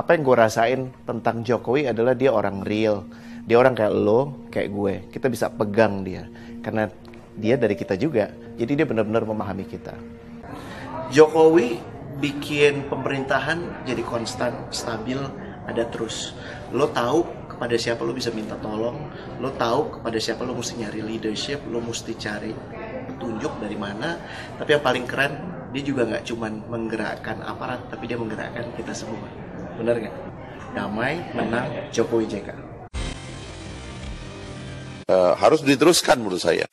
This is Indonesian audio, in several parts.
Apa yang gue rasain tentang Jokowi adalah dia orang real. Dia orang kayak lo, kayak gue. Kita bisa pegang dia. Karena dia dari kita juga. Jadi dia benar-benar memahami kita. Jokowi bikin pemerintahan jadi konstan, stabil, ada terus. Lo tahu kepada siapa lo bisa minta tolong. Lo tahu kepada siapa lo mesti nyari leadership. Lo mesti cari petunjuk dari mana. Tapi yang paling keren, dia juga nggak cuma menggerakkan aparat, tapi dia menggerakkan kita semua. Benar nggak? Damai, menang, Jokowi JK. Harus diteruskan menurut saya.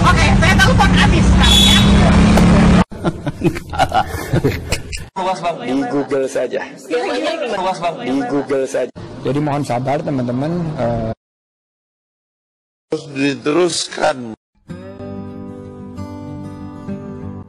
Oke, saya telepon Anies sekarang ya. Luas bang. Di Google saja. Luas bang. Di Google saja. Jadi mohon sabar teman-teman. Harus diteruskan.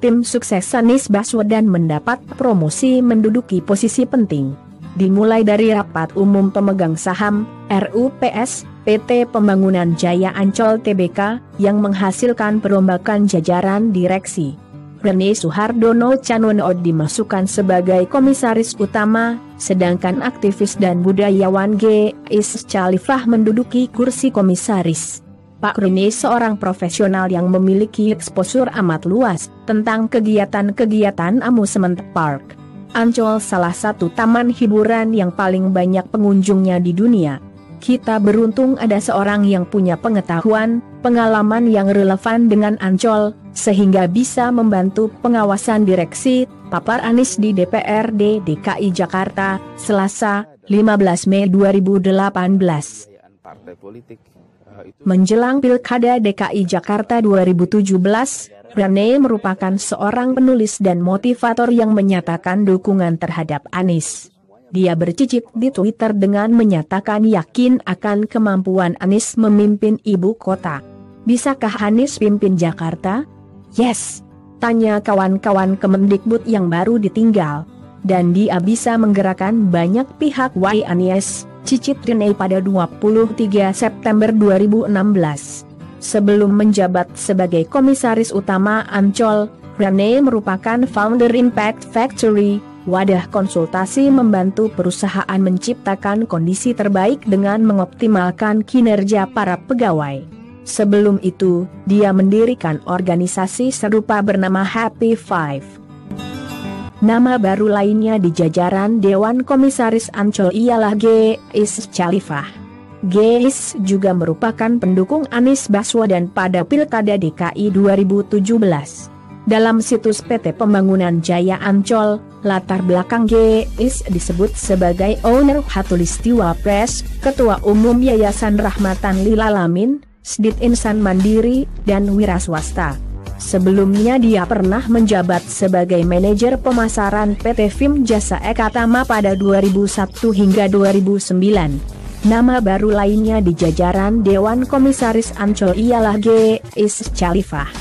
Tim sukses Anies Baswedan mendapat promosi menduduki posisi penting. Dimulai dari rapat umum pemegang saham, RUPS, PT Pembangunan Jaya Ancol Tbk, yang menghasilkan perombakan jajaran direksi. Rene Suhardono Canono dimasukkan sebagai komisaris utama, sedangkan aktivis dan budayawan G.I.S. Chalifah menduduki kursi komisaris. Pak Rene seorang profesional yang memiliki eksposur amat luas tentang kegiatan-kegiatan amusement park. Ancol salah satu taman hiburan yang paling banyak pengunjungnya di dunia. Kita beruntung ada seorang yang punya pengetahuan, pengalaman yang relevan dengan Ancol, sehingga bisa membantu pengawasan direksi, papar Anies di DPRD DKI Jakarta, Selasa, 15 Mei 2018. Menjelang Pilkada DKI Jakarta 2017, Rene merupakan seorang penulis dan motivator yang menyatakan dukungan terhadap Anies. Dia bercicik di Twitter dengan menyatakan yakin akan kemampuan Anies memimpin ibu kota. Bisakah Anies pimpin Jakarta? Yes, tanya kawan-kawan Kemendikbud yang baru ditinggal. Dan dia bisa menggerakkan banyak pihak. Why Anies, cicit Rene pada 23 September 2016. Sebelum menjabat sebagai komisaris utama Ancol, Rene merupakan founder Impact Factory, wadah konsultasi membantu perusahaan menciptakan kondisi terbaik dengan mengoptimalkan kinerja para pegawai. Sebelum itu, dia mendirikan organisasi serupa bernama Happy Five. Nama baru lainnya di jajaran Dewan Komisaris Ancol ialah G.I.S. Chalifah. G.I.S. juga merupakan pendukung Anies Baswedan pada Pilkada DKI 2017. Dalam situs PT Pembangunan Jaya Ancol, latar belakang G.I.S. disebut sebagai owner Khatulistiwa Press, Ketua Umum Yayasan Rahmatan Lil Alamin, Sdit Insan Mandiri, dan Wira Swasta. Sebelumnya dia pernah menjabat sebagai manajer pemasaran PT Film Jasa Eka Tama pada 2001 hingga 2009. Nama baru lainnya di jajaran Dewan Komisaris Ancol ialah G.I.S. Chalifah.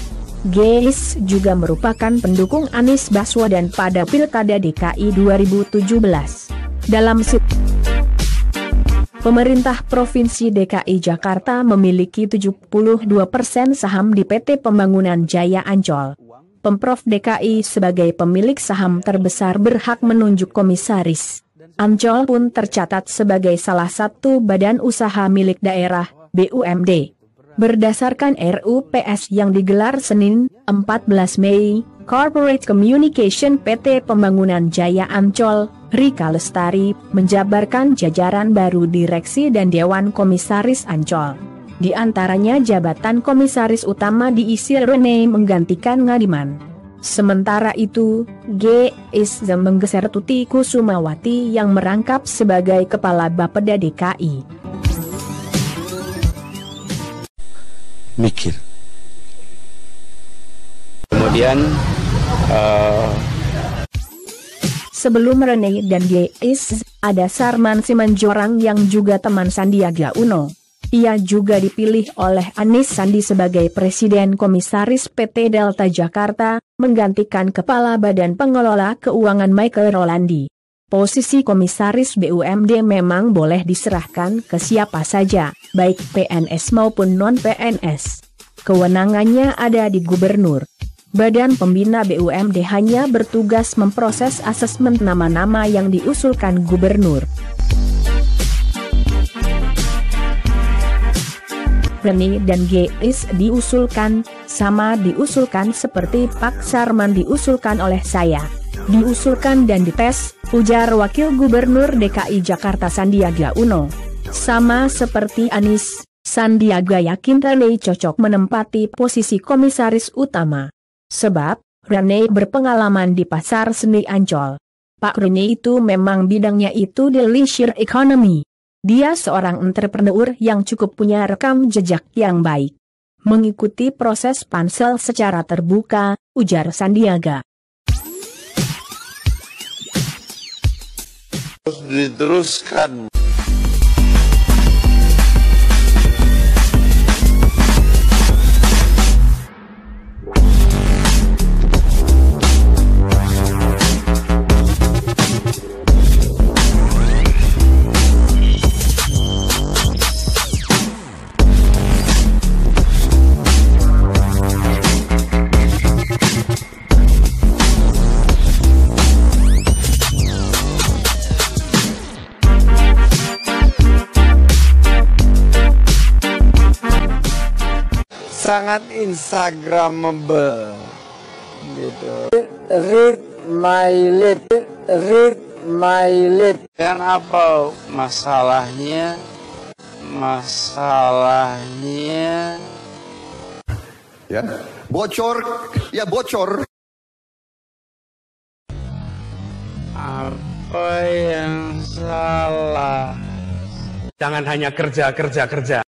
G.I.S. juga merupakan pendukung Anies Baswedan pada Pilkada DKI 2017. Dalam Pemerintah Provinsi DKI Jakarta memiliki 72% saham di PT Pembangunan Jaya Ancol. Pemprov DKI sebagai pemilik saham terbesar berhak menunjuk komisaris. Ancol pun tercatat sebagai salah satu badan usaha milik daerah, BUMD. Berdasarkan RUPS yang digelar Senin, 14 Mei, Corporate Communication PT Pembangunan Jaya Ancol, Rika Lestari, menjabarkan jajaran baru direksi dan Dewan Komisaris Ancol. Di antaranya jabatan komisaris utama diisi Rene menggantikan Ngadiman. Sementara itu, G.I.S. menggeser Tuti Kusumawati yang merangkap sebagai Kepala Bapeda DKI. Mikir. Kemudian Sebelum Rene dan G.I.S., ada Sarman Simanjorang yang juga teman Sandiaga Uno. Ia juga dipilih oleh Anies Sandi sebagai Presiden Komisaris PT Delta Jakarta, menggantikan Kepala Badan Pengelola Keuangan Michael Rolandi. Posisi komisaris BUMD memang boleh diserahkan ke siapa saja, baik PNS maupun non-PNS. Kewenangannya ada di gubernur. Badan Pembina BUMD hanya bertugas memproses asesmen nama-nama yang diusulkan gubernur. Reni dan GIS diusulkan, sama diusulkan seperti Pak Sarman diusulkan oleh saya. Diusulkan dan dites, ujar Wakil Gubernur DKI Jakarta Sandiaga Uno. Sama seperti Anies, Sandiaga yakin Rene cocok menempati posisi komisaris utama. Sebab, Rene berpengalaman di pasar seni Ancol. Pak Rene itu memang bidangnya itu di leisure economy. Dia seorang entrepreneur yang cukup punya rekam jejak yang baik. Mengikuti proses pansel secara terbuka, ujar Sandiaga. Harus diteruskan. Sangat instagramable gitu. Read my lip, read my lip. Dan apa masalahnya? Masalahnya ya bocor, ya bocor. Apa yang salah? Jangan hanya kerja.